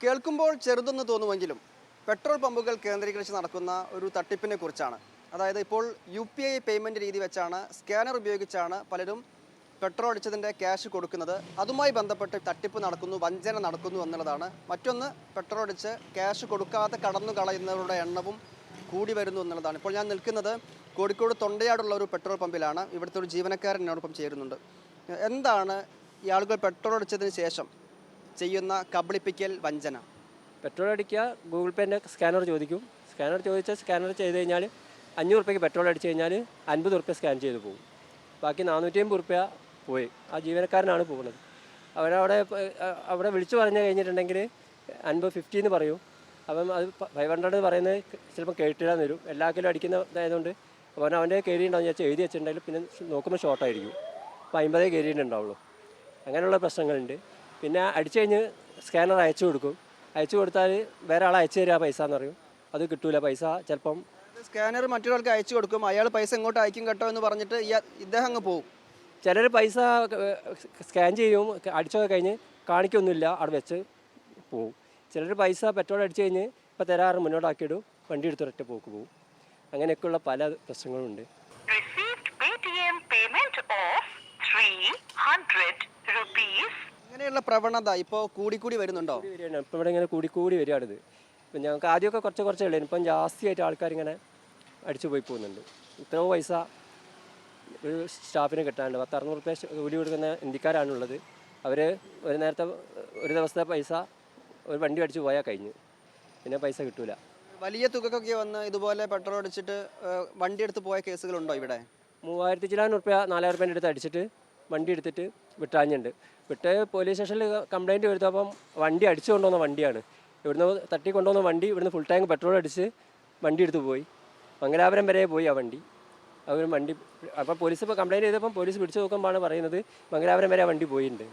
കേൾക്കുമ്പോൾ ചെറുതെന്ന് തോന്നുമെങ്കിലും പെട്രോൾ പമ്പുകൾ കേന്ദ്രീകരിച്ച് നടക്കുന്ന ഒരു തട്ടിപ്പിനെ കുറിച്ചാണ്. അതായത് ഇപ്പോൾ UPI പേയ്മെൻറ്റ് രീതി വെച്ചാണ്, സ്കാനർ ഉപയോഗിച്ചാണ് പലരും പെട്രോൾ അടിച്ചതിൻ്റെ ക്യാഷ് കൊടുക്കുന്നത്. അതുമായി ബന്ധപ്പെട്ട് തട്ടിപ്പ് നടക്കുന്നു, വഞ്ചന നടക്കുന്നു എന്നുള്ളതാണ്. മറ്റൊന്ന്, പെട്രോൾ അടിച്ച് ക്യാഷ് കൊടുക്കാതെ കടന്നു കളയുന്നവരുടെ എണ്ണവും കൂടി വരുന്നു എന്നുള്ളതാണ്. ഇപ്പോൾ ഞാൻ നിൽക്കുന്നത് കോഴിക്കോട് തൊണ്ടയാടുള്ള ഒരു പെട്രോൾ പമ്പിലാണ്. ഇവിടുത്തെ ഒരു ജീവനക്കാരൻ എന്നോടൊപ്പം ചേരുന്നുണ്ട്. എന്താണ് ഈ ആളുകൾ പെട്രോൾ അടിച്ചതിന് ശേഷം ചെയ്യുന്ന കബളിപ്പിക്കൽ വഞ്ചന? പെട്രോൾ അടിക്കുക, ഗൂഗിൾ പേൻ്റെ സ്കാനർ ചോദിക്കും. സ്കാനർ ചോദിച്ചാൽ സ്കാനർ ചെയ്ത് കഴിഞ്ഞാൽ 500 റുപ്യക്ക് പെട്രോൾ അടിച്ച് കഴിഞ്ഞാൽ 50 റുപ്യ സ്കാൻ ചെയ്ത് പോകും. ബാക്കി 450 റുപ്യ പോയി. ആ ജീവനക്കാരനാണ് പോകുന്നത്. അവിടെ വിളിച്ചു പറഞ്ഞു കഴിഞ്ഞിട്ടുണ്ടെങ്കിൽ 50 എന്ന് പറയും. അപ്പം അത് 500 പറയുന്നത് ചിലപ്പോൾ കേട്ടിടാൻ വരും. എല്ലാ കിലോ അടിക്കുന്നതായതുകൊണ്ട് അപ്പോൾ അവൻ്റെ കയറിയിട്ടുണ്ടാവും വിചാരിച്ചാൽ എഴുതി വെച്ചിട്ടുണ്ടെങ്കിൽ പിന്നെ നോക്കുമ്പോൾ ഷോർട്ടായിരിക്കും. അപ്പോൾ 50 കയറിയിട്ടുണ്ടാവുള്ളൂ. അങ്ങനെയുള്ള പ്രശ്നങ്ങളുണ്ട്. പിന്നെ അടിച്ചു കഴിഞ്ഞ് സ്കാനർ അയച്ചു കൊടുക്കും. അയച്ചു കൊടുത്താൽ വേറെ ആൾ അയച്ചു തരിക പൈസ എന്ന് പറയും. അത് കിട്ടൂല. പൈസ ചിലപ്പം സ്കാനർ മറ്റൊരാൾക്ക് അയച്ചു കൊടുക്കും. അയാൾ പൈസ ഇങ്ങോട്ട് അയക്കും കേട്ടോ എന്ന് പറഞ്ഞിട്ട് ഇദ്ദേഹം അങ്ങ് പോകും. ചിലർ പൈസ സ്കാൻ ചെയ്യും, അടിച്ചൊക്കെ കഴിഞ്ഞ് കാണിക്കൊന്നുമില്ല, അവിടെ വെച്ച് പോവും. ചിലർ പൈസ പെട്രോൾ അടിച്ചു കഴിഞ്ഞ് ഇപ്പോൾ തരാറ് മുന്നോട്ടാക്കിയിടും, വണ്ടി എടുത്തൊരൊറ്റ പോക്ക് പോവും. അങ്ങനെയൊക്കെയുള്ള പല പ്രശ്നങ്ങളുണ്ട്. അങ്ങനെയുള്ള പ്രവണത ഇപ്പോൾ കൂടിക്കൂടി വരുന്നുണ്ടോ? ഇപ്പോൾ ഇവിടെ ഇങ്ങനെ കൂടിക്കൂടി വരികയാണിത്. ഇപ്പം ഞങ്ങൾക്ക് ആദ്യമൊക്കെ കുറച്ചേ ഉള്ളൂ. ഇപ്പം ജാസ്തിയായിട്ട് ആൾക്കാരിങ്ങനെ അടിച്ചു പോയി പോകുന്നുണ്ട്. ഇത്രയോ പൈസ ഒരു സ്റ്റാഫിന് കിട്ടാനുണ്ട്. 600 റുപ്യ കൂലി കൊടുക്കുന്ന ഇന്ത്യക്കാരാണുള്ളത്. അവർ ഒരു ദിവസത്തെ പൈസ ഒരു വണ്ടി അടിച്ച് പോയാൽ കഴിഞ്ഞു, പിന്നെ പൈസ കിട്ടൂല. വലിയ തുകക്കൊക്കെ വന്ന് ഇതുപോലെ പെട്രോൾ അടിച്ചിട്ട് വണ്ടി എടുത്ത് പോയ കേസുകളുണ്ടോ ഇവിടെ? 3000 ചില്ലാൻ റുപ്യ 4000 റുപ്യേൻ്റെ അടുത്ത് അടിച്ചിട്ട് വണ്ടി എടുത്തിട്ട് വിട്ടാഞ്ഞുണ്ട്. വിട്ട് പോലീസ് സ്റ്റേഷനിൽ കംപ്ലയിൻറ്റ് കൊടുത്തപ്പം വണ്ടി അടിച്ചു കൊണ്ടുവന്ന വണ്ടിയാണ്. ഇവിടുന്ന് തട്ടി കൊണ്ടുവന്ന വണ്ടി ഇവിടുന്ന് ഫുൾ ടാങ്ക് പെട്രോൾ അടിച്ച് വണ്ടി എടുത്ത് പോയി. മംഗലാപുരം വരെ പോയി ആ വണ്ടി. അവർ വണ്ടി അപ്പോൾ പോലീസ് ഇപ്പോൾ കംപ്ലയിൻറ്റ് ചെയ്തപ്പം പോലീസ് പിടിച്ചു നോക്കുമ്പോഴാണ് പറയുന്നത് മംഗലാപുരം വരെ ആ വണ്ടി പോയിട്ടുണ്ട്.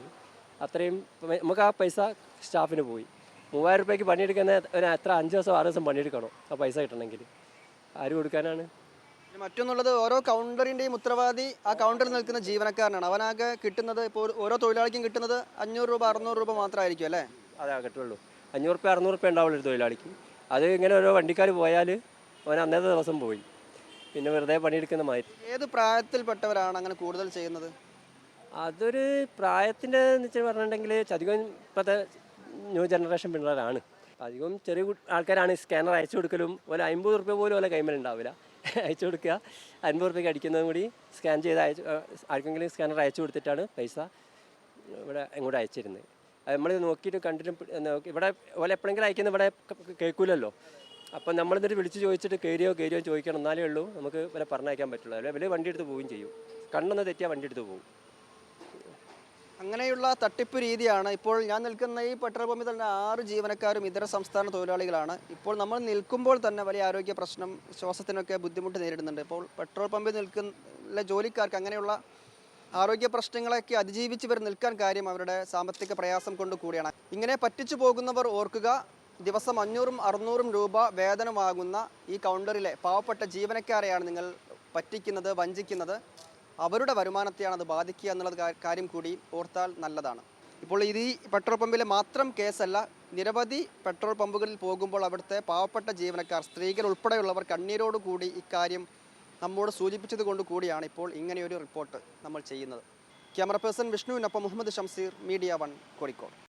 അത്രയും നമുക്ക് ആ പൈസ സ്റ്റാഫിന് പോയി. 3000 റുപ്യക്ക് പണിയെടുക്കുന്ന എത്ര 5 ദിവസം 6 ദിവസം പണിയെടുക്കണോ ആ പൈസ കിട്ടണമെങ്കിൽ? ആര് കൊടുക്കാനാണ്? മറ്റൊന്നുള്ളത്, ഓരോ കൗണ്ടറിൻ്റെയും ഉത്തരവാദി ആ കൗണ്ടറിൽ നിൽക്കുന്ന ജീവനക്കാരനാണ്. അവനാകെ കിട്ടുന്നത് ഇപ്പോൾ ഓരോ തൊഴിലാളിക്കും കിട്ടുന്നത് 500 രൂപ 600 രൂപ മാത്രമായിരിക്കും അല്ലേ? അതെ, കിട്ടുള്ളൂ. 500 റുപ്യ 600 റുപ്യ ഉണ്ടാവുള്ളൂ ഒരു തൊഴിലാളിക്ക്. അത് ഇങ്ങനെ ഓരോ വണ്ടിക്കാർ പോയാൽ അവൻ അന്നത്തെ ദിവസം പോയി, പിന്നെ വെറുതെ പണിയെടുക്കുന്ന മാതിരി. ഏത് പ്രായത്തിൽപ്പെട്ടവരാണ് അങ്ങനെ കൂടുതൽ ചെയ്യുന്നത്? അതൊരു പ്രായത്തിൻ്റെ എന്ന് വെച്ചാൽ പറഞ്ഞിട്ടുണ്ടെങ്കിൽ അധികം ഇപ്പോഴത്തെ ന്യൂ ജനറേഷൻ പിള്ളേരാണ്. അധികം ചെറിയ ആൾക്കാരാണ് സ്കാനർ അയച്ചു കൊടുക്കലും. പോലെ 50 റുപ്യ പോലും പോലെ കൈമേലുണ്ടാവില്ല. അയച്ചു കൊടുക്കുക, 50 റുപ്യക്ക് അടിക്കുന്നതും കൂടി സ്കാൻ ചെയ്ത് ആർക്കെങ്കിലും സ്കാനർ അയച്ചു കൊടുത്തിട്ടാണ് പൈസ ഇവിടെ ഇങ്ങോട്ട് അയച്ചിരുന്നത്. അത് നമ്മൾ നോക്കിയിട്ട് കണ്ടിട്ട് ഇവിടെ പോലെ എപ്പോഴെങ്കിലും അയക്കുന്നത് ഇവിടെ കേൾക്കില്ലല്ലോ. അപ്പം നമ്മളിന്നിട്ട് വിളിച്ച് ചോദിച്ചിട്ട് കയറിയോ ചോദിക്കണം, എന്നാലേ ഉള്ളൂ നമുക്ക് ഇവരെ പറഞ്ഞയക്കാൻ പറ്റുള്ളൂ. അല്ലെങ്കിൽ ഇവർ വണ്ടി എടുത്ത് പോവുകയും ചെയ്യും. കണ്ണൊന്ന് തെറ്റിയാൽ വണ്ടി എടുത്ത് പോകും. അങ്ങനെയുള്ള തട്ടിപ്പ് രീതിയാണ്. ഇപ്പോൾ ഞാൻ നിൽക്കുന്ന ഈ പെട്രോൾ പമ്പിൽ തന്നെ 6 ജീവനക്കാരും ഇതര സംസ്ഥാന തൊഴിലാളികളാണ്. ഇപ്പോൾ നമ്മൾ നിൽക്കുമ്പോൾ തന്നെ വലിയ ആരോഗ്യ പ്രശ്നം, ശ്വാസത്തിനൊക്കെ ബുദ്ധിമുട്ട് നേരിടുന്നുണ്ട്. ഇപ്പോൾ പെട്രോൾ പമ്പിൽ നിൽക്കുന്ന ജോലിക്കാർക്ക് അങ്ങനെയുള്ള ആരോഗ്യ പ്രശ്നങ്ങളൊക്കെ അതിജീവിച്ച് നിൽക്കാൻ കാര്യം അവരുടെ സാമ്പത്തിക പ്രയാസം കൊണ്ട് കൂടിയാണ്. ഇങ്ങനെ പറ്റിച്ചു പോകുന്നവർ ഓർക്കുക, ദിവസം 500 600 രൂപ വേതനമാകുന്ന ഈ കൗണ്ടറിലെ പാവപ്പെട്ട ജീവനക്കാരെയാണ് നിങ്ങൾ പറ്റിക്കുന്നത്, വഞ്ചിക്കുന്നത്. അവരുടെ വരുമാനത്തെയാണ് അത് ബാധിക്കുക എന്നുള്ളത് കാര്യം കൂടി ഓർത്താൽ നല്ലതാണ്. ഇപ്പോൾ ഇത് ഈ പെട്രോൾ പമ്പിലെ മാത്രം കേസല്ല, നിരവധി പെട്രോൾ പമ്പുകളിൽ പോകുമ്പോൾ അവിടുത്തെ പാവപ്പെട്ട ജീവനക്കാർ, സ്ത്രീകൾ ഉൾപ്പെടെയുള്ളവർ കണ്ണീരോടുകൂടി ഇക്കാര്യം നമ്മോട് സൂചിപ്പിച്ചത് കൊണ്ട് കൂടിയാണ് ഇപ്പോൾ ഇങ്ങനെയൊരു റിപ്പോർട്ട് നമ്മൾ ചെയ്യുന്നത്. ക്യാമറ പേഴ്സൺ വിഷ്ണുവിനൊപ്പം മുഹമ്മദ് ഷംസീർ, മീഡിയ 1, കോഴിക്കോട്.